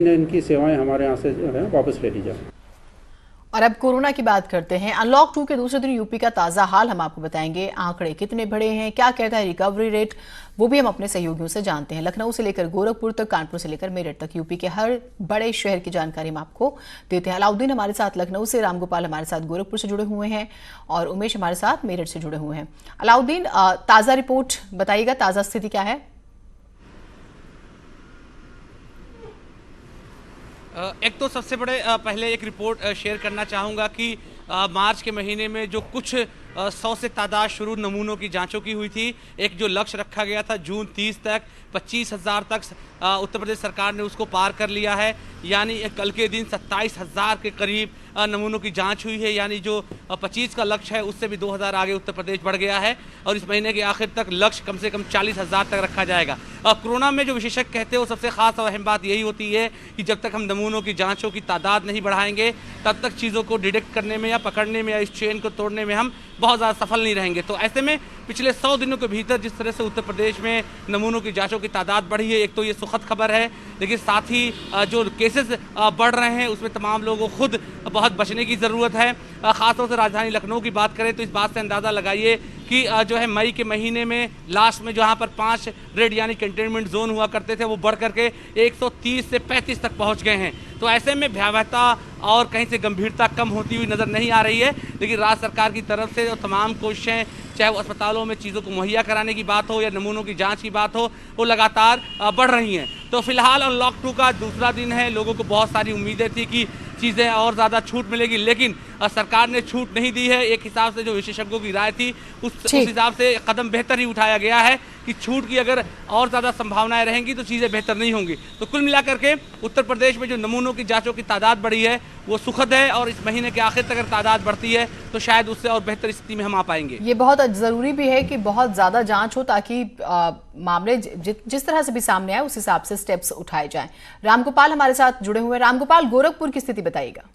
इनकी सेवाएं हमारे यहाँ से जो है वापस ले ली जाए। और अब कोरोना की बात करते हैं। अनलॉक 2 के दूसरे दिन यूपी का ताजा हाल हम आपको बताएंगे। आंकड़े कितने बड़े हैं, क्या कहता है रिकवरी रेट, वो भी हम अपने सहयोगियों से जानते हैं। लखनऊ से लेकर गोरखपुर तक, कानपुर से लेकर मेरठ तक, यूपी के हर बड़े शहर की जानकारी हम आपको देते हैं। अलाउद्दीन हमारे साथ लखनऊ से, रामगोपाल हमारे साथ गोरखपुर से जुड़े हुए हैं और उमेश हमारे साथ मेरठ से जुड़े हुए हैं। अलाउद्दीन, ताजा रिपोर्ट बताइएगा, ताजा स्थिति क्या है? एक तो सबसे बड़े पहले एक रिपोर्ट शेयर करना चाहूँगा कि मार्च के महीने में जो कुछ 100 से तादाद शुरू नमूनों की जांचों की हुई थी, एक जो लक्ष्य रखा गया था जून 30 तक 25,000 तक, उत्तर प्रदेश सरकार ने उसको पार कर लिया है। यानी कल के दिन 27,000 के करीब नमूनों की जांच हुई है। यानी जो 25 का लक्ष्य है उससे भी 2,000 आगे उत्तर प्रदेश बढ़ गया है और इस महीने के आखिर तक लक्ष्य कम से कम 40,000 तक रखा जाएगा। कोरोना में जो विशेषज्ञ कहते हैं वो सबसे खास और अहम बात यही होती है कि जब तक हम नमूनों की जाँचों की तादाद नहीं बढ़ाएंगे तब तक चीज़ों को डिटेक्ट करने में या पकड़ने में या इस चेन को तोड़ने में हम बहुत ज़्यादा सफल नहीं रहेंगे। तो ऐसे में पिछले 100 दिनों के भीतर जिस तरह से उत्तर प्रदेश में नमूनों की जांचों की तादाद बढ़ी है, एक तो ये सुखद खबर है, लेकिन साथ ही जो केसेस बढ़ रहे हैं उसमें तमाम लोगों को खुद बहुत बचने की ज़रूरत है। ख़ासतौर से राजधानी लखनऊ की बात करें तो इस बात से अंदाज़ा लगाइए कि जो है मई के महीने में लास्ट में जहाँ पर 5 रेड यानी कंटेनमेंट जोन हुआ करते थे वो बढ़ करके 130 से 35 तक पहुँच गए हैं। तो ऐसे में भयावहता और कहीं से गंभीरता कम होती हुई नज़र नहीं आ रही है, लेकिन राज्य सरकार की तरफ से तमाम कोशिशें, चाहे वो अस्पतालों में चीज़ों को मुहैया कराने की बात हो या नमूनों की जांच की बात हो, वो लगातार बढ़ रही हैं। तो फिलहाल अनलॉक 2 का दूसरा दिन है। लोगों को बहुत सारी उम्मीदें थी कि चीज़ें और ज़्यादा छूट मिलेगी, लेकिन सरकार ने छूट नहीं दी है। एक हिसाब से जो विशेषज्ञों की राय थी उस हिसाब से कदम बेहतर ही उठाया गया है कि छूट की अगर और ज़्यादा संभावनाएं रहेंगी तो चीज़ें बेहतर नहीं होंगी। तो कुल मिलाकर के उत्तर प्रदेश में जो नमूनों की जांचों की तादाद बढ़ी है वो सुखद है और इस महीने के आखिर तक अगर तादाद बढ़ती है तो शायद उससे और बेहतर स्थिति में हम आ पाएंगे। ये बहुत ज़रूरी भी है कि बहुत ज़्यादा जांच हो ताकि मामले जिस तरह से भी सामने आए उस हिसाब से स्टेप्स उठाए जाएं। रामगोपाल हमारे साथ जुड़े हुए हैं। रामगोपाल, गोरखपुर की स्थिति बताइएगा।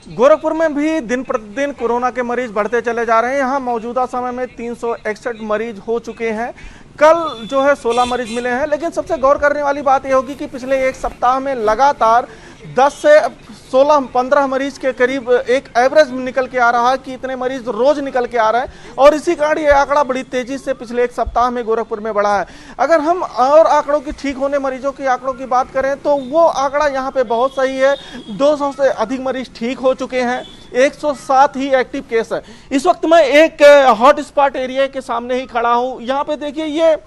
गोरखपुर में भी दिन प्रतिदिन कोरोना के मरीज बढ़ते चले जा रहे हैं। यहाँ मौजूदा समय में 361 मरीज हो चुके हैं। कल जो है 16 मरीज मिले हैं, लेकिन सबसे गौर करने वाली बात यह होगी कि पिछले एक सप्ताह में लगातार 10 से 16-15 मरीज के करीब एक एवरेज निकल के आ रहा है कि इतने मरीज रोज निकल के आ रहे हैं और इसी कारण ये आंकड़ा बड़ी तेजी से पिछले एक सप्ताह में गोरखपुर में बढ़ा है। अगर हम और आंकड़ों की ठीक होने मरीजों की आंकड़ों की बात करें तो वो आंकड़ा यहाँ पे बहुत सही है। 200 से अधिक मरीज ठीक हो चुके हैं, 107 ही एक्टिव केस है। इस वक्त मैं एक हॉट स्पॉट एरिया के सामने ही खड़ा हूँ। यहाँ पे देखिए ये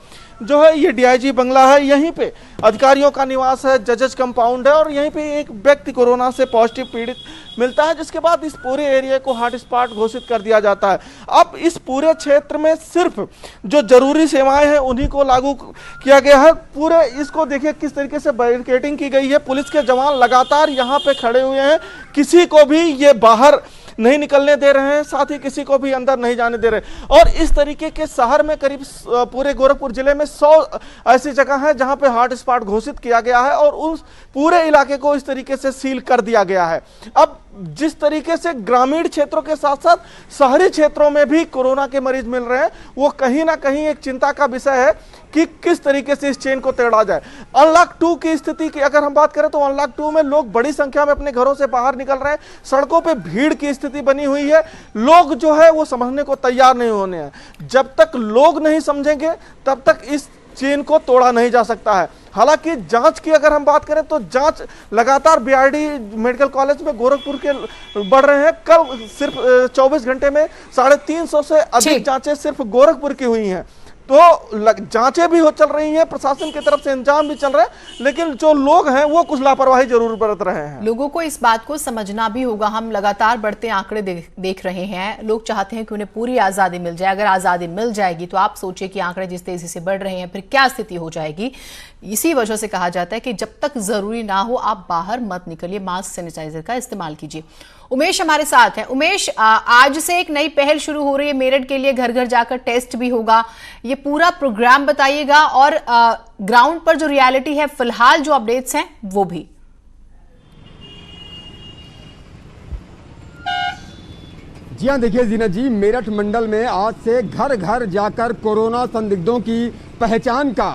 जो है ये डीआईजी बंगला है, यहीं पे अधिकारियों का निवास है, जजेस कंपाउंड है और यहीं पे एक व्यक्ति कोरोना से पॉजिटिव पीड़ित मिलता है, जिसके बाद इस पूरे एरिया को हॉट स्पॉट घोषित कर दिया जाता है। अब इस पूरे क्षेत्र में सिर्फ जो जरूरी सेवाएं हैं उन्हीं को लागू किया गया है। पूरे इसको देखिए किस तरीके से बैरिकेडिंग की गई है। पुलिस के जवान लगातार यहाँ पे खड़े हुए हैं, किसी को भी ये बाहर नहीं निकलने दे रहे हैं, साथ ही किसी को भी अंदर नहीं जाने दे रहे। और इस तरीके के शहर में करीब पूरे गोरखपुर जिले में 100 ऐसी जगह है जहां पे हॉट स्पॉट घोषित किया गया है और उस पूरे इलाके को इस तरीके से सील कर दिया गया है। अब जिस तरीके से ग्रामीण क्षेत्रों के साथ साथ शहरी क्षेत्रों में भी कोरोना के मरीज मिल रहे हैं, वो कहीं ना कहीं एक चिंता का विषय है कि किस तरीके से इस चेन को तोड़ा जाए। अनलॉक 2 की स्थिति की अगर हम बात करें तो अनलॉक 2 में लोग बड़ी संख्या में अपने घरों से बाहर निकल रहे हैं, सड़कों पे भीड़ की स्थिति बनी हुई है। लोग जो है वो समझने को तैयार नहीं होने हैं। जब तक लोग नहीं समझेंगे तब तक इस चेन को तोड़ा नहीं जा सकता है। हालांकि जांच की अगर हम बात करें तो जांच लगातार बीआरडी मेडिकल कॉलेज में गोरखपुर के बढ़ रहे हैं। कल सिर्फ 24 घंटे में 350 से अधिक जांचें सिर्फ गोरखपुर की हुई हैं। तो जांचें भी हो चल रही हैं, प्रशासन की तरफ से इंतजाम भी चल रहे हैं, लेकिन जो लोग हैं वो कुछ लापरवाही जरूर बरत रहे हैं। लोगों को इस बात को समझना भी होगा। हम लगातार बढ़ते आंकड़े देख रहे हैं। लोग चाहते हैं कि उन्हें पूरी आज़ादी मिल जाए। अगर आज़ादी मिल जाएगी तो आप सोचिए कि आंकड़े जिस तेजी से बढ़ रहे हैं फिर क्या स्थिति हो जाएगी। इसी वजह से कहा जाता है कि जब तक जरूरी ना हो आप बाहर मत निकलिए, मास्क सैनिटाइजर का इस्तेमाल कीजिए। उमेश हमारे साथ है। उमेश, आज से एक नई पहल शुरू हो रही है मेरठ के लिए, घर घर जाकर टेस्ट भी होगा। ये पूरा प्रोग्राम बताइएगा और ग्राउंड पर जो रियलिटी है फिलहाल जो अपडेट्स हैं वो भी। जी हाँ, देखिए जीना जी, मेरठ मंडल में आज से घर घर जाकर कोरोना संदिग्धों की पहचान का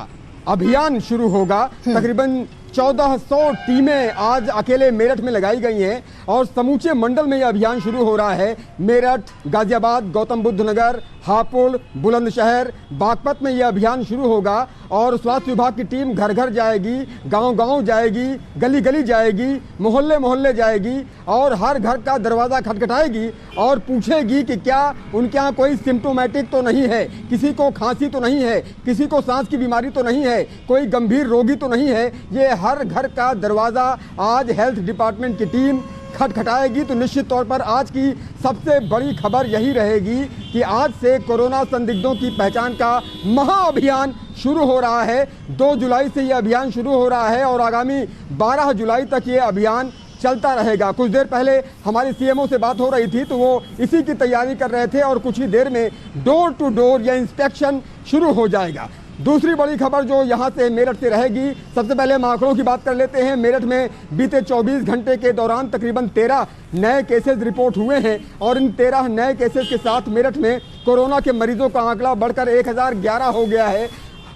अभियान शुरू होगा। तकरीबन 1400 टीमें आज अकेले मेरठ में लगाई गई हैं और समूचे मंडल में यह अभियान शुरू हो रहा है। मेरठ, गाजियाबाद, गौतम बुद्ध नगर, हापुड़, बुलंदशहर, बागपत में यह अभियान शुरू होगा और स्वास्थ्य विभाग की टीम घर घर जाएगी, गांव-गांव जाएगी, गली-गली जाएगी, मोहल्ले-मोहल्ले जाएगी और हर घर का दरवाज़ा खटखटाएगी और पूछेगी कि क्या उनके यहाँ कोई सिम्टोमेटिक तो नहीं है, किसी को खांसी तो नहीं है, किसी को सांस की बीमारी तो नहीं है, कोई गंभीर रोगी तो नहीं है। ये हर घर का दरवाज़ा आज हेल्थ डिपार्टमेंट की टीम खटखटाएगी। तो निश्चित तौर पर आज की सबसे बड़ी खबर यही रहेगी कि आज से कोरोना संदिग्धों की पहचान का महाअभियान शुरू हो रहा है। 2 जुलाई से यह अभियान शुरू हो रहा है और आगामी 12 जुलाई तक ये अभियान चलता रहेगा। कुछ देर पहले हमारी सीएमओ से बात हो रही थी तो वो इसी की तैयारी कर रहे थे और कुछ ही देर में डोर टू डोर यह इंस्पेक्शन शुरू हो जाएगा। दूसरी बड़ी खबर जो यहाँ से मेरठ से रहेगी, सबसे पहले हम आंकड़ों की बात कर लेते हैं। मेरठ में बीते 24 घंटे के दौरान तकरीबन 13 नए केसेस रिपोर्ट हुए हैं और इन 13 नए केसेस के साथ मेरठ में कोरोना के मरीजों का आंकड़ा बढ़कर 1011 हो गया है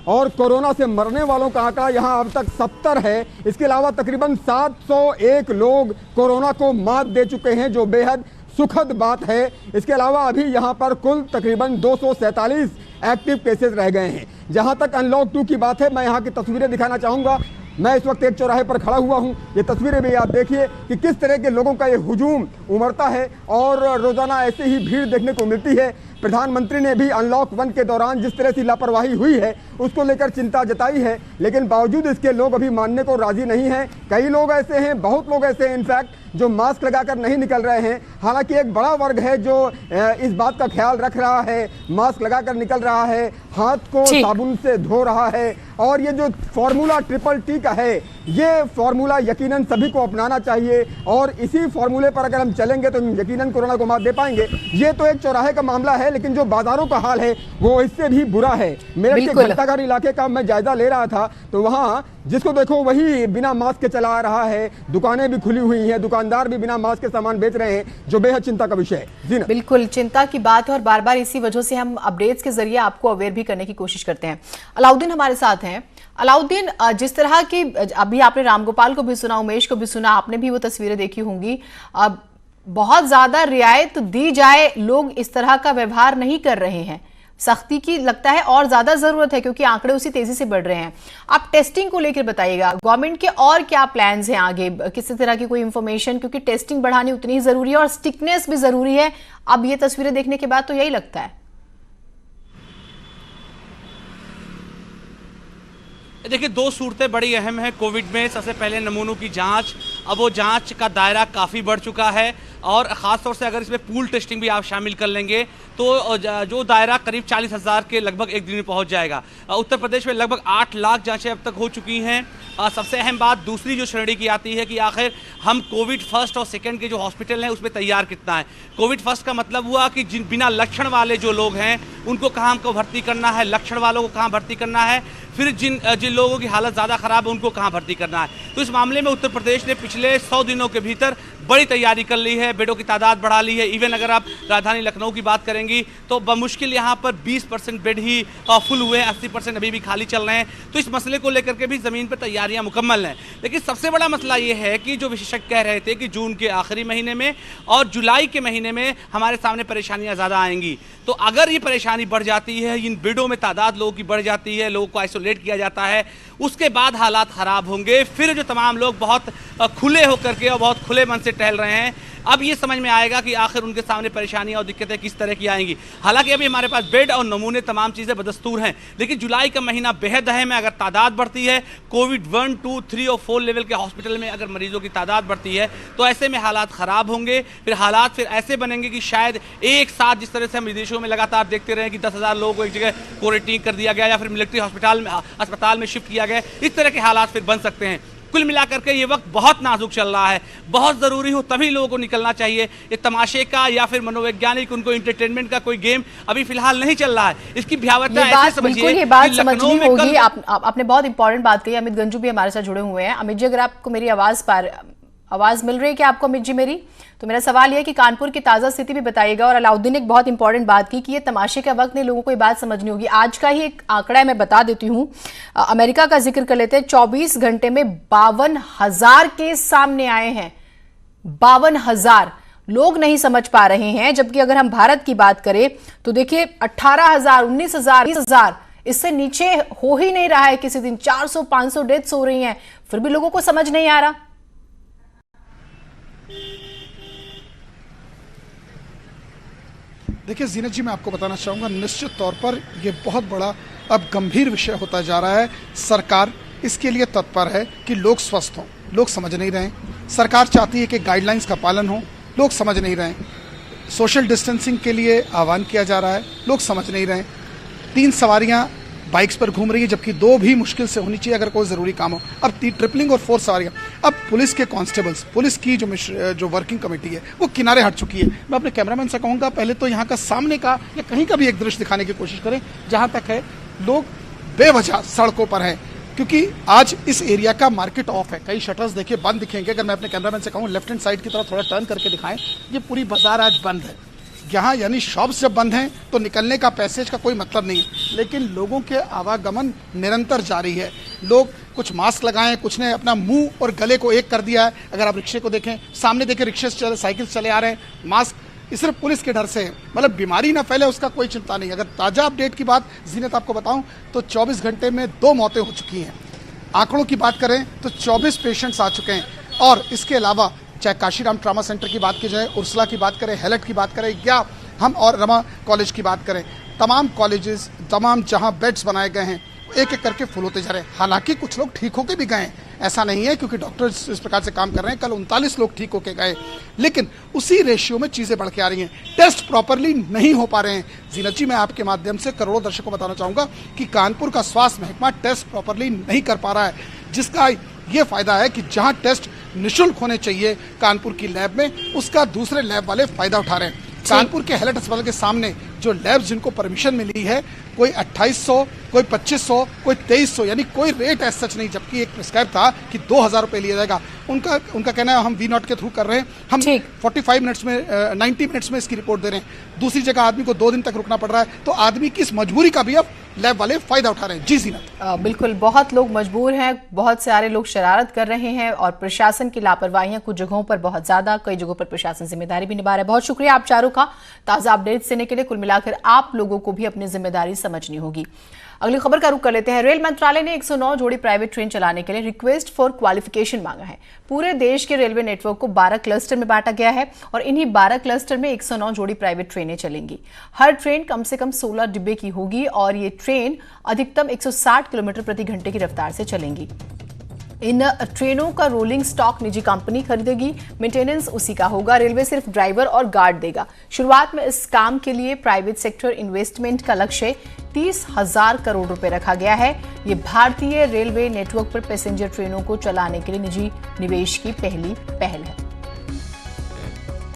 और कोरोना से मरने वालों का आंकड़ा यहाँ अब तक 70 है। इसके अलावा तकरीबन 701 लोग कोरोना को मात दे चुके हैं, जो बेहद सुखद बात है। इसके अलावा अभी यहाँ पर कुल तकरीबन 247 एक्टिव केसेस रह गए हैं। जहाँ तक अनलॉक 2 की बात है, मैं यहाँ की तस्वीरें दिखाना चाहूँगा। मैं इस वक्त एक चौराहे पर खड़ा हुआ हूँ। ये तस्वीरें भी आप देखिए कि किस तरह के लोगों का ये हुजूम उमड़ता है और रोज़ाना ऐसे ही भीड़ देखने को मिलती है। प्रधानमंत्री ने भी अनलॉक 1 के दौरान जिस तरह से लापरवाही हुई है उसको लेकर चिंता जताई है, लेकिन बावजूद इसके लोग अभी मानने को राजी नहीं हैं। कई लोग ऐसे हैं, बहुत लोग ऐसे हैं इनफैक्ट, जो मास्क लगाकर नहीं निकल रहे हैं। हालांकि एक बड़ा वर्ग है जो इस बात का ख्याल रख रहा है, मास्क लगाकर निकल रहा है, हाथ को साबुन से धो रहा है और ये जो फॉर्मूला TTT का है, ये फॉर्मूला यकीनन सभी को अपनाना चाहिए और इसी फॉर्मूले पर अगर हम चलेंगे तो यकीनन कोरोना को मात दे पाएंगे। ये तो एक चौराहे का मामला है, लेकिन जो बाजारों का हाल है वो इससे भी बुरा है। मेरठ के घंटाघर इलाके का मैं जायजा ले रहा था तो वहाँ जिसको देखो वही बिना मास्क के चला रहा है, दुकानें भी खुली हुई हैं, दुकानदार भी बिना मास्क के सामान बेच रहे हैं, जो बेहद चिंता का विषय है। जी बिल्कुल चिंता की बात है और बार बार इसी वजह से हम अपडेट्स के जरिए आपको अवेयर भी करने की कोशिश करते हैं। अलाउद्दीन हमारे साथ हैं। अलाउद्दीन, जिस तरह की अभी आपने रामगोपाल को भी सुना, उमेश को भी सुना, आपने भी वो तस्वीरें देखी होंगी, अब बहुत ज्यादा रियायत दी जाए, लोग इस तरह का व्यवहार नहीं कर रहे हैं। सख्ती की लगता है और ज्यादा जरूरत है क्योंकि आंकड़े उसी तेजी से बढ़ रहे हैं। आप टेस्टिंग को लेकर बताइएगा, गवर्नमेंट के और क्या प्लान्स हैं आगे, किसी तरह की कोई इंफॉर्मेशन, क्योंकि टेस्टिंग बढ़ानी उतनी जरूरी है और स्टिकनेस भी जरूरी है। अब ये तस्वीरें देखने के बाद तो यही लगता है। देखिए, 2 सूरतें बड़ी अहम हैं कोविड में। सबसे पहले नमूनों की जांच। अब वो जांच का दायरा काफ़ी बढ़ चुका है और ख़ास तौर से अगर इसमें पूल टेस्टिंग भी आप शामिल कर लेंगे तो जो दायरा करीब 40,000 के लगभग एक दिन में पहुंच जाएगा। उत्तर प्रदेश में लगभग 8 लाख जांचें अब तक हो चुकी हैं। सबसे अहम बात दूसरी जो श्रेणी की आती है कि आखिर हम कोविड फर्स्ट और सेकंड के जो हॉस्पिटल हैं उसमें तैयार कितना है। कोविड फर्स्ट का मतलब हुआ कि जिन बिना लक्षण वाले जो लोग हैं उनको कहाँ हमको भर्ती करना है, लक्षण वालों को कहाँ भर्ती करना है, फिर जिन लोगों की हालत ज़्यादा ख़राब है उनको कहाँ भर्ती करना है। तो इस मामले में उत्तर प्रदेश ने पिछले 100 दिनों के भीतर बड़ी तैयारी कर ली है, बेडों की तादाद बढ़ा ली है। इवन अगर आप राजधानी लखनऊ की बात करेंगी तो बमुश्किल यहाँ पर 20% बेड ही फुल हुए हैं, 80% अभी भी खाली चल रहे हैं। तो इस मसले को लेकर के भी ज़मीन पर तैयारियाँ मुकम्मल हैं। लेकिन सबसे बड़ा मसला ये है कि जो विशेषज्ञ कह रहे थे कि जून के आखिरी महीने में और जुलाई के महीने में हमारे सामने परेशानियाँ ज़्यादा आएंगी। तो अगर ये परेशानी बढ़ जाती है, इन बेडों में तादाद लोगों की बढ़ जाती है, लोगों को आइसोलेट किया जाता है, उसके बाद हालात ख़राब होंगे। फिर जो तमाम लोग बहुत खुले होकर के और बहुत खुले मन से टहल रहे हैं, अब ये समझ में आएगा कि आखिर उनके सामने परेशानियां और दिक्कतें किस तरह की आएंगी। हालांकि अभी हमारे पास बेड और नमूने तमाम चीज़ें बदस्तूर हैं, लेकिन जुलाई का महीना बेहद अहम है। अगर तादाद बढ़ती है, कोविड 1, 2, 3 और 4 लेवल के हॉस्पिटल में अगर मरीजों की तादाद बढ़ती है तो ऐसे में हालात ख़राब होंगे। फिर हालात फिर ऐसे बनेंगे कि शायद एक साथ जिस तरह से हम विदेशों में लगातार देखते रहे कि 10,000 लोगों को एक जगह क्वारंटीन कर दिया गया या फिर मिलिट्री अस्पताल में शिफ्ट किया गया, इस तरह के हालात फिर बन सकते हैं। कुल मिलाकर के ये वक्त बहुत नाजुक चल रहा है। बहुत ज़रूरी हो तभी लोगों को निकलना चाहिए। ये तमाशे का या फिर मनोवैज्ञानिक उनको इंटरटेनमेंट का कोई गेम अभी फिलहाल नहीं चल रहा है। इसकी भयावहता ऐसे समझिए, ये बात समझनी होगी। आपने बहुत इंपॉर्टेंट बात कही। अमित गंजू भी हमारे साथ जुड़े हुए हैं। अमित जी, अगर आपको मेरी आवाज़ आवाज मिल रही है क्या आपको अमित जी मेरी? तो मेरा सवाल यह है कि कानपुर की ताजा स्थिति भी बताइएगा। और अलाउद्दीन एक बहुत इंपॉर्टेंट बात की कि ये तमाशे का वक्त नहीं, लोगों को ये बात समझनी होगी। आज का ही एक आंकड़ा मैं बता देती हूँ, अमेरिका का जिक्र कर लेते हैं। 24 घंटे में 52,000 केस सामने आए हैं। 52,000 लोग नहीं समझ पा रहे हैं। जबकि अगर हम भारत की बात करें तो देखिए 18,000, 19,000, 20,000 इससे नीचे हो ही नहीं रहा है। किसी दिन 400-500 डेथ्स हो रही हैं, फिर भी लोगों को समझ नहीं आ रहा। देखिए जीनत जी, मैं आपको बताना चाहूँगा, निश्चित तौर पर यह बहुत बड़ा अब गंभीर विषय होता जा रहा है। सरकार इसके लिए तत्पर है कि लोग स्वस्थ हों, लोग समझ नहीं रहे। सरकार चाहती है कि गाइडलाइंस का पालन हो, लोग समझ नहीं रहे। सोशल डिस्टेंसिंग के लिए आह्वान किया जा रहा है, लोग समझ नहीं रहे। 3 सवारियां बाइक्स पर घूम रही है, जबकि 2 भी मुश्किल से होनी चाहिए अगर कोई ज़रूरी काम हो। अब ट्रिपलिंग और 4 सवारियां। अब पुलिस के कांस्टेबल्स, पुलिस की जो वर्किंग कमेटी है वो किनारे हट चुकी है। मैं अपने कैमरामैन से कहूँगा पहले तो यहाँ का सामने का या कहीं का भी एक दृश्य दिखाने की कोशिश करें जहाँ तक है लोग बेवजह सड़कों पर हैं, क्योंकि आज इस एरिया का मार्केट ऑफ है। कई शटर्स देखिए बंद दिखेंगे। अगर मैं अपने कैमरामैन से कहूँ लेफ्ट हैंड साइड की तरफ थोड़ा टर्न करके दिखाएं, ये पूरी बाजार आज बंद है। यहाँ यानी शॉप्स जब बंद हैं तो निकलने का, पैसेज का कोई मतलब नहीं है, लेकिन लोगों के आवागमन निरंतर जारी है। लोग कुछ मास्क लगाए, कुछ ने अपना मुंह और गले को एक कर दिया है। अगर आप रिक्शे को देखें, सामने देखें रिक्शे चले, साइकिल चले आ रहे हैं, मास्क सिर्फ पुलिस के डर से है। मतलब बीमारी ना फैले उसका कोई चिंता नहीं। अगर ताज़ा अपडेट की बात जीनत आपको बताऊं तो 24 घंटे में 2 मौतें हो चुकी हैं। आंकड़ों की बात करें तो 24 पेशेंट्स आ चुके हैं। और इसके अलावा चाहे काशीराम ट्रामा सेंटर की बात की जाए, उर्सला की बात करें, हेलेट की बात करें, या हम और रमा कॉलेज की बात करें, तमाम कॉलेजेस, तमाम जहां बेड्स बनाए गए हैं एक एक करके फुल होते जा रहे हैं। हालांकि कुछ लोग ठीक होके भी गए हैं, ऐसा नहीं है, क्योंकि डॉक्टर्स इस प्रकार से काम कर रहे हैं। कल 39 लोग ठीक होके गए, लेकिन उसी रेशियो में चीज़ें बढ़ के आ रही हैं। टेस्ट प्रॉपरली नहीं हो पा रहे हैं। जीनत जी, मैं आपके माध्यम से करोड़ों दर्शकों को बताना चाहूँगा कि कानपुर का स्वास्थ्य महकमा टेस्ट प्रॉपरली नहीं कर पा रहा है, जिसका ये फायदा है कि जहाँ टेस्ट निःशुल्क होने चाहिए कानपुर की लैब में, उसका दूसरे लैब वाले फायदा उठा रहे हैं। कानपुर के हेलेट अस्पताल के सामने जो लैब्स जिनको परमिशन मिली है, कोई 2800, कोई 2500, कोई 2300, यानी कोई रेट ऐसा सच नहीं, जबकि एक प्रिस्क्राइब था कि 2,000 रुपये लिया जाएगा। उनका कहना है हम V0 के थ्रू कर रहे हैं, हम 45 मिनट्स में 90 मिनट्स में इसकी रिपोर्ट दे रहे हैं। दूसरी जगह आदमी को 2 दिन तक रुकना पड़ रहा है, तो आदमी की इस मजबूरी का भी अब लैब वाले फायदा उठा रहे हैं। जी जीनत, बिल्कुल, बहुत लोग मजबूर हैं, बहुत सारे लोग शरारत कर रहे हैं और प्रशासन की लापरवाहियां कुछ जगहों पर बहुत ज्यादा, कई जगहों पर प्रशासन जिम्मेदारी भी निभा रहा है। बहुत शुक्रिया आप चारों का ताजा अपडेट्स देने के लिए। कुल मिलाकर आप लोगों को भी अपनी जिम्मेदारी समझनी होगी। अगली खबर का रुख कर लेते हैं। रेल मंत्रालय ने 109 जोड़ी प्राइवेट ट्रेन चलाने के लिए रिक्वेस्ट फॉर क्वालिफिकेशन मांगा है। पूरे देश के रेलवे नेटवर्क को 12 क्लस्टर में बांटा गया है और इन्हीं 12 क्लस्टर में 109 जोड़ी प्राइवेट ट्रेनें चलेंगी। हर ट्रेन कम से कम 16 डिब्बे की होगी और ये ट्रेन अधिकतम 160 किलोमीटर प्रति घंटे की रफ्तार से चलेंगी। इन ट्रेनों का रोलिंग स्टॉक निजी कंपनी खरीदेगी, मेंटेनेंस उसी का होगा, रेलवे सिर्फ ड्राइवर और गार्ड देगा। शुरुआत में इस काम के लिए प्राइवेट सेक्टर इन्वेस्टमेंट का लक्ष्य 30,000 करोड़ रुपए रखा गया है। ये भारतीय रेलवे नेटवर्क पर पैसेंजर ट्रेनों को चलाने के लिए निजी निवेश की पहली पहल है।